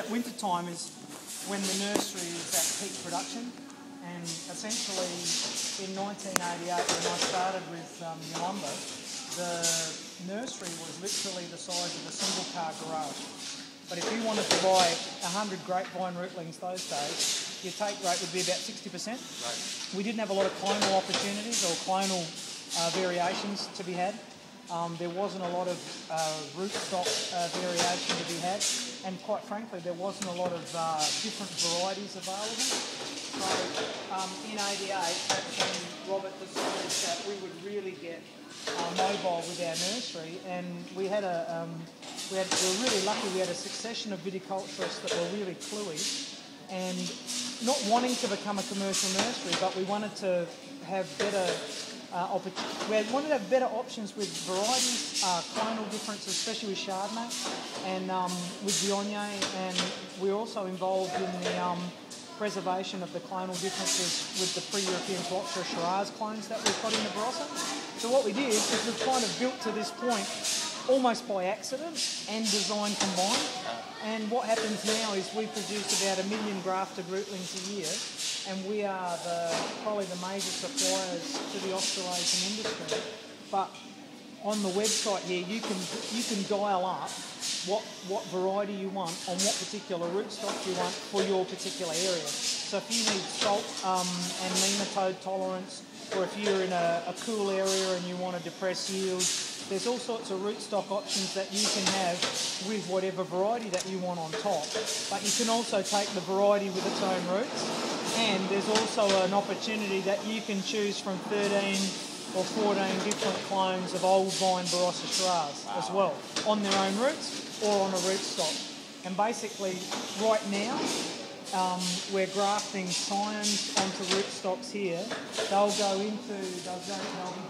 about winter time is when the nursery is at peak production, and essentially in 1988 when I started with Yalumba, the nursery was literally the size of a single car garage. But if you wanted to buy 100 grapevine rootlings those days, your take rate would be about 60%. Right. We didn't have a lot of clonal opportunities or clonal variations to be had. There wasn't a lot of rootstock variation to be had, and quite frankly there wasn't a lot of different varieties available. So in '88, that's when Robert decided that we would really get mobile with our nursery, and we were really lucky. We had a succession of viticulturists that were really cluey, and not wanting to become a commercial nursery, but we wanted to have better we wanted to have better options with varieties, clonal differences, especially with Chardonnay and with Viognier, and we're also involved in the preservation of the clonal differences with the pre-European Glockner Shiraz clones that we've got in the Barossa. So what we did is we've kind of built to this point almost by accident and design combined. And what happens now is we produce about 1 million grafted rootlings a year, and we are probably the major suppliers to the Australasian industry. But on the website here, you can dial up what variety you want on what particular rootstock you want for your particular area. So if you need salt and nematode tolerance, or if you're in a cool area and you want to depress yield, there's all sorts of rootstock options that you can have with whatever variety that you want on top. But you can also take the variety with its own roots, and there's also an opportunity that you can choose from 13 or 14 different clones of old vine Barossa Shiraz as well, on their own roots or on a rootstock. And basically, right now, we're grafting scions onto rootstocks here. They'll be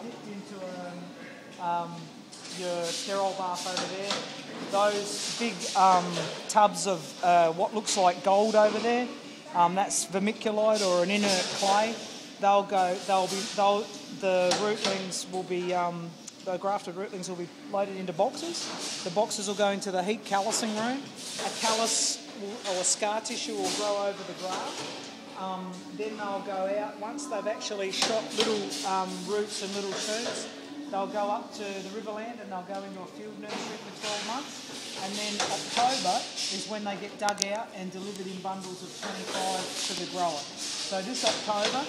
dipped into your sterile bath over there. Those big tubs of what looks like gold over there, that's vermiculite or an inert clay. The grafted rootlings will be loaded into boxes. The boxes will go into the heat callousing room. A callus or scar tissue will grow over the graft. Then they'll go out. Once they've actually shot little roots and little shoots, they'll go up to the Riverland and they'll go into a field nursery for 12 months. And then October is when they get dug out and delivered in bundles of 25 to the grower. So this October,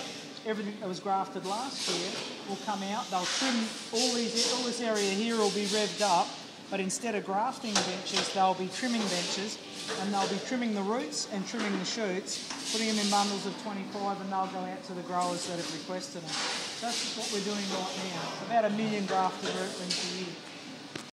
everything that was grafted last year will come out. They'll trim all this area here will be revved up, but instead of grafting benches, they'll be trimming benches, and they'll be trimming the roots and trimming the shoots, putting them in bundles of 25, and they'll go out to the growers that have requested them. So that's what we're doing right now. About 1 million grafted rootlings a year.